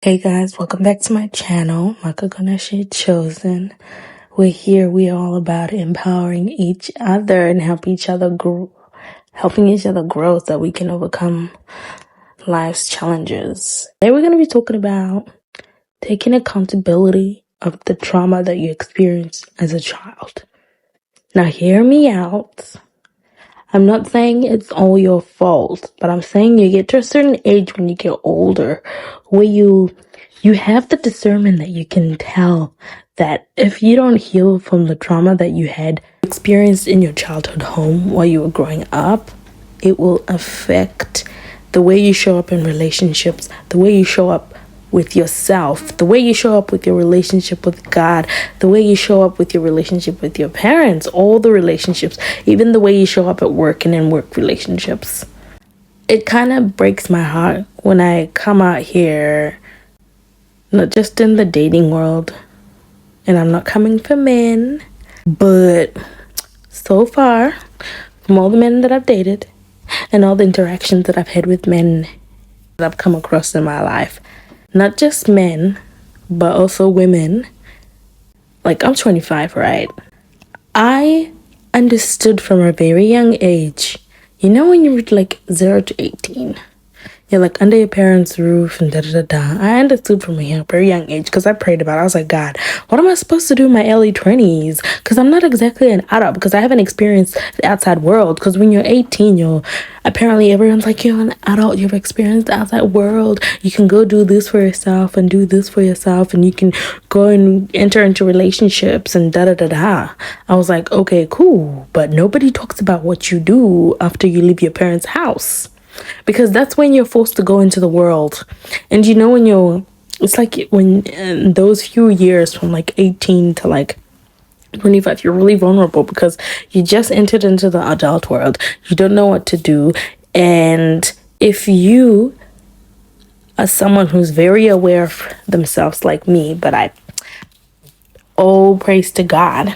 Hey guys, welcome back to my channel, Makaganashi Chosen. We're here, we're all about empowering each other and helping each other grow so that we can overcome life's challenges. Today we're going to be talking about taking accountability of the trauma that you experienced as a child. Now hear me out. I'm not saying it's all your fault, but I'm saying you get to a certain age when you get older where you have the discernment that you can tell that if you don't heal from the trauma that you had experienced in your childhood home while you were growing up, it will affect the way you show up in relationships, the way you show up with yourself, the way you show up with your relationship with God, the way you show up with your relationship with your parents, all the relationships, even the way you show up at work and in work relationships. It kind of breaks my heart when I come out here, not just in the dating world, and I'm not coming for men, but so far, from all the men that I've dated and all the interactions that I've had with men that I've come across in my life, not just men, but also women. Like, I'm 25, right? I understood from a very young age, you know, when you're like 0 to 18, you're like under your parents' roof and da-da-da-da. I understood from a very young age because I prayed about it. I was like, God, what am I supposed to do in my early 20s? Because I'm not exactly an adult because I haven't experienced the outside world. Because when you're 18, apparently everyone's like, you're an adult. You've experienced the outside world. You can go do this for yourself and do this for yourself. And you can go and enter into relationships and da-da-da-da. I was like, okay, cool. But nobody talks about what you do after you leave your parents' house. Because that's when you're forced to go into the world. And you know, it's like when in those few years from like 18 to like 25, you're really vulnerable because you just entered into the adult world. You don't know what to do. And if you are someone who's very aware of themselves like me, but praise to God,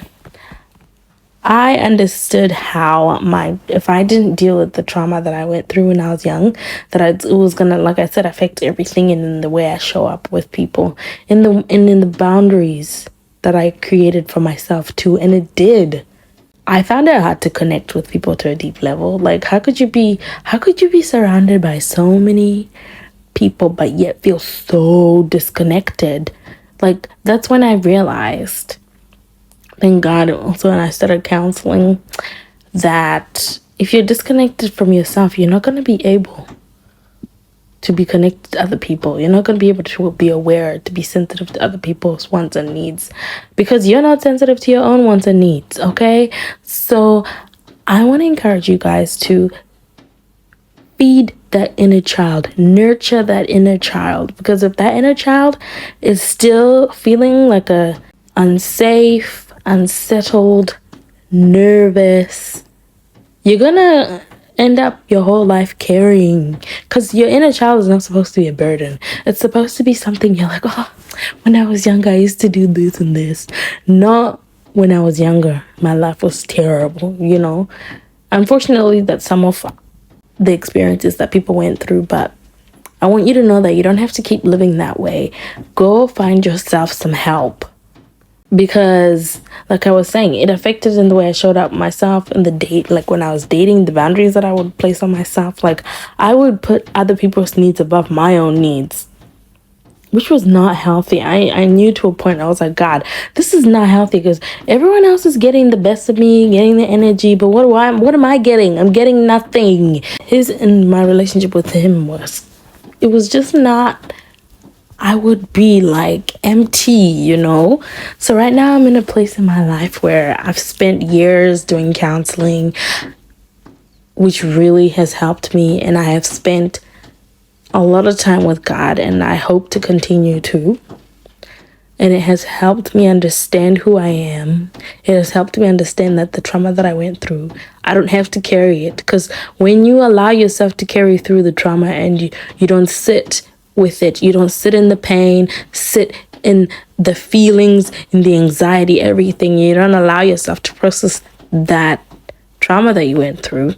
I understood how if I didn't deal with the trauma that I went through when I was young, it was gonna, like I said, affect everything in the way I show up with people, in the boundaries that I created for myself too, and it did. I found it hard to connect with people to a deep level. Like, how could you be surrounded by so many people but yet feel so disconnected? Like, that's when I realized, thank God, also when I started counseling, that if you're disconnected from yourself, you're not going to be able to be connected to other people. You're not going to be able to be aware, to be sensitive to other people's wants and needs, because you're not sensitive to your own wants and needs, okay? So I want to encourage you guys to feed that inner child, nurture that inner child, because if that inner child is still feeling like a unsafe, unsettled, nervous, you're gonna end up your whole life carrying, because your inner child is not supposed to be a burden. It's supposed to be something you're like, oh, when I was younger I used to do this and this. Not when I was younger my life was terrible, you know. Unfortunately, that's some of the experiences that people went through, but I want you to know that you don't have to keep living that way. Go find yourself some help. Because, like I was saying, it affected in the way I showed up myself in the date. Like, when I was dating, the boundaries that I would place on myself, like, I would put other people's needs above my own needs, which was not healthy. I knew to a point, I was like, God, this is not healthy, because everyone else is getting the best of me, getting the energy, but what am I getting? I'm getting nothing. My relationship with him it was just not, I would be like empty, you know? So right now I'm in a place in my life where I've spent years doing counseling, which really has helped me. And I have spent a lot of time with God, and I hope to continue to. And it has helped me understand who I am. It has helped me understand that the trauma that I went through, I don't have to carry it. Because when you allow yourself to carry through the trauma and you don't sit with it, you don't sit in the pain, sit in the feelings, in the anxiety, everything, you don't allow yourself to process that trauma that you went through,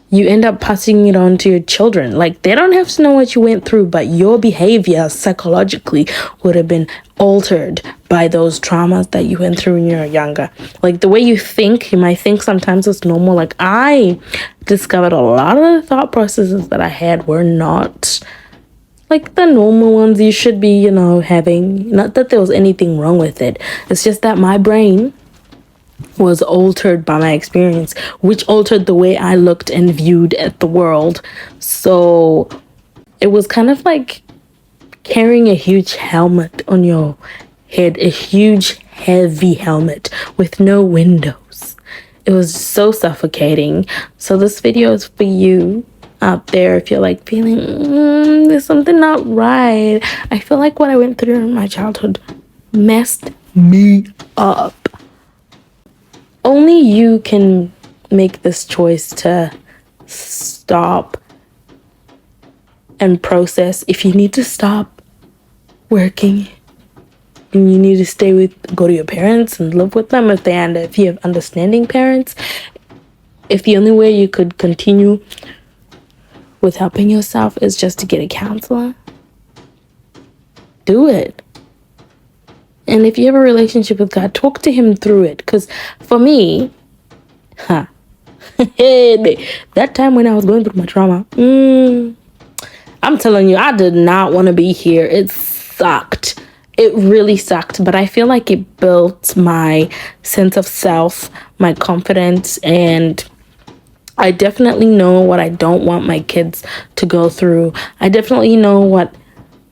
you end up passing it on to your children. Like, they don't have to know what you went through, but your behavior psychologically would have been altered by those traumas that you went through when you were younger. Like, the way you think, you might think sometimes it's normal. Like, I discovered a lot of the thought processes that I had were not like the normal ones you should be, having. Not that there was anything wrong with it. It's just that my brain was altered by my experience, which altered the way I looked and viewed at the world. So it was kind of like carrying a huge helmet on your head, a huge heavy helmet with no windows. It was so suffocating. So this video is for you out there if you're like feeling there's something not right. I feel like what I went through in my childhood messed me up. Only you can make this choice to stop and process. If you need to stop working and you need to go to your parents and live with them if you have understanding parents, if the only way you could continue with helping yourself is just to get a counselor, do it. And if you have a relationship with God, talk to him through it. Because for me, that time when I was going through my trauma, I'm telling you, I did not want to be here. It sucked. It really sucked. But I feel like it built my sense of self, my confidence, and I definitely know what I don't want my kids to go through. I definitely know what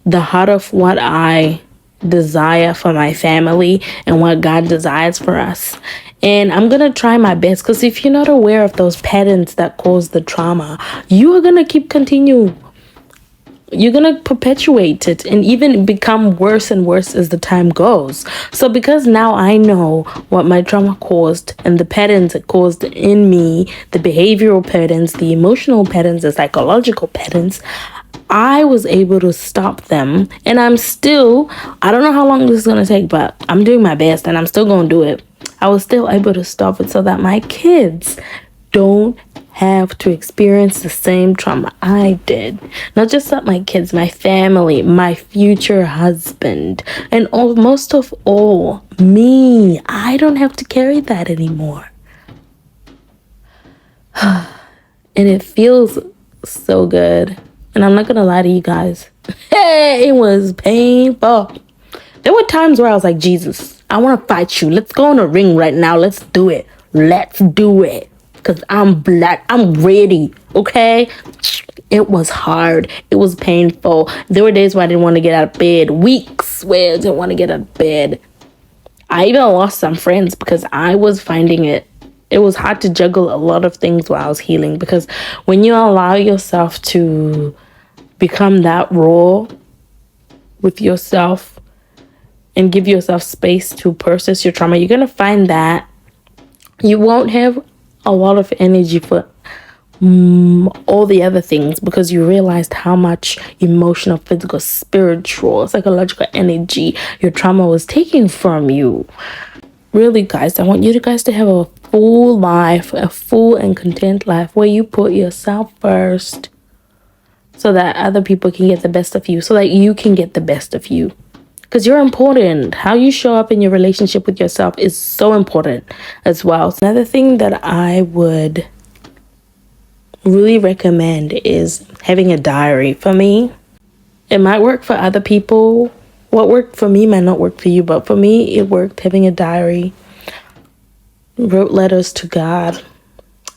the heart of what I desire for my family and what God desires for us. And I'm going to try my best, because if you're not aware of those patterns that cause the trauma, you are going to continue. You're going to perpetuate it and even become worse and worse as the time goes. So because now I know what my trauma caused and the patterns it caused in me, the behavioral patterns, the emotional patterns, the psychological patterns, I was able to stop them. And I don't know how long this is going to take, but I'm doing my best and I'm still going to do it. I was still able to stop it so that my kids don't have to experience the same trauma I did. Not just that my kids, my family, my future husband, and most of all, me. I don't have to carry that anymore. And it feels so good. And I'm not going to lie to you guys. It was painful. There were times where I was like, Jesus, I want to fight you. Let's go in a ring right now. Let's do it. Let's do it. Because I'm black. I'm ready. Okay? It was hard. It was painful. There were days where I didn't want to get out of bed. Weeks where I didn't want to get out of bed. I even lost some friends because I was finding it was hard to juggle a lot of things while I was healing. Because when you allow yourself to become that raw with yourself and give yourself space to process your trauma, you're going to find that you won't have a lot of energy for all the other things, because you realized how much emotional, physical, spiritual, psychological energy your trauma was taking from you. Really, guys, I want you guys to have a full life, a full and content life where you put yourself first so that other people can get the best of you, so that you can get the best of you. Because you're important. How you show up in your relationship with yourself is so important as well. Another thing that I would really recommend is having a diary. For me, it might work for other people. What worked for me might not work for you, but for me, it worked. Having a diary, wrote letters to God.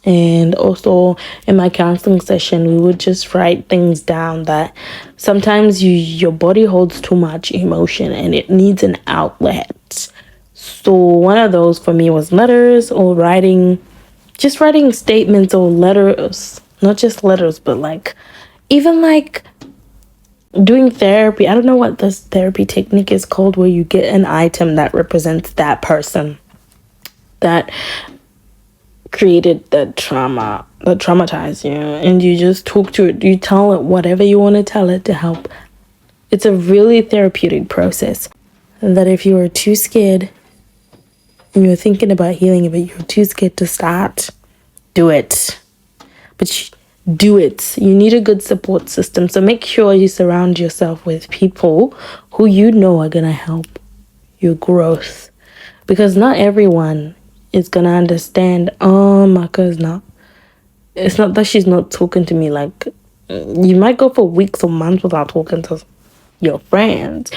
And also in my counseling session, we would just write things down that sometimes your body holds too much emotion and it needs an outlet. So one of those for me was letters, or writing statements or letters, not just letters, but even doing therapy. I don't know what this therapy technique is called, where you get an item that represents that person that created the trauma, that traumatized you, and you just talk to it. You tell it whatever you want to tell it to help. It's a really therapeutic process. And that if you are too scared and you're thinking about healing, but you're too scared to start, do it. but do it. You need a good support system. So make sure you surround yourself with people who you know are gonna help your growth, because not everyone is gonna understand. Oh, Maka's not. It's not that she's not talking to me. Like, you might go for weeks or months without talking to your friends.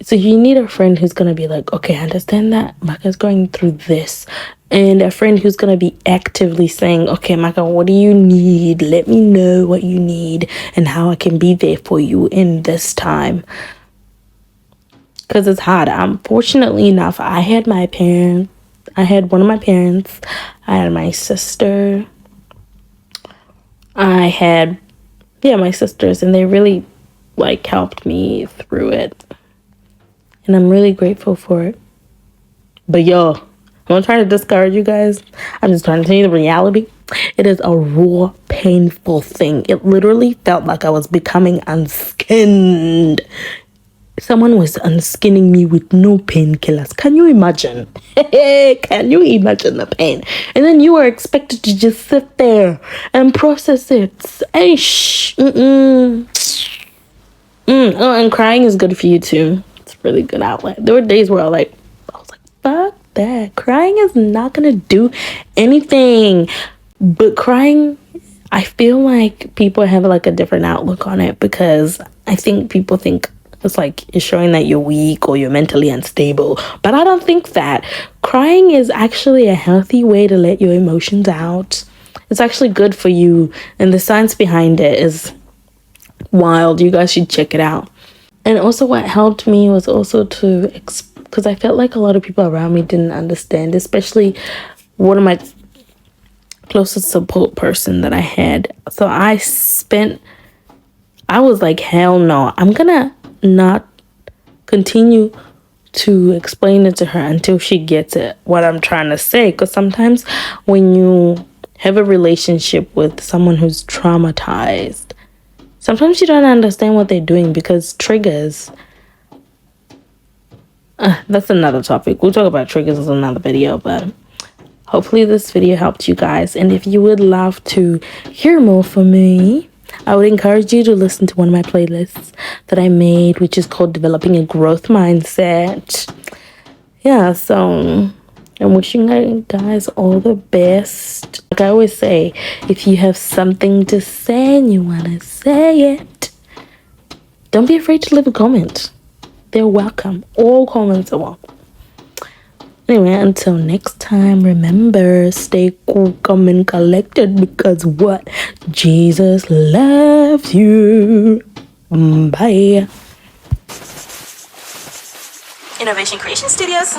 So you need a friend who's gonna be like, okay, I understand that Maka's going through this, and a friend who's gonna be actively saying, okay, Maka, what do you need? Let me know what you need and how I can be there for you in this time. Because it's hard. Fortunately enough, I had one of my parents, I had my sister, I had my sisters, and they really like helped me through it, and I'm really grateful for it. But yo, I'm not trying to discourage you guys. I'm just trying to tell you the reality. It is a raw, painful thing. It literally felt like I was becoming unskinned. Someone was unskinning me with no painkillers. Can you imagine? Can you imagine the pain? And then you are expected to just sit there and process it. Aish. Oh, and crying is good for you too. It's a really good outlet. There were days where I was like, fuck that. Crying is not gonna do anything. But crying, I feel like people have like a different outlook on it, because I think people think it's showing that you're weak or you're mentally unstable. But I don't think that. Crying is actually a healthy way to let your emotions out. It's actually good for you, and the science behind it is wild. You guys should check it out. And also what helped me was also because I felt like a lot of people around me didn't understand, especially one of my closest support person that I had. So I was like, hell no, I'm gonna not continue to explain it to her until she gets it, what I'm trying to say. Because sometimes when you have a relationship with someone who's traumatized, sometimes you don't understand what they're doing, because triggers, that's another topic. We'll talk about triggers in another video, but hopefully this video helped you guys. And if you would love to hear more from me, I would encourage you to listen to one of my playlists that I made, which is called Developing a Growth Mindset. Yeah, so I'm wishing you guys all the best. Like I always say, if you have something to say and you want to say it, don't be afraid to leave a comment. They're welcome. All comments are welcome. Anyway, until next time, remember, stay cool, calm, and collected, because what? Jesus loves you. Bye. Innovation Creation Studios.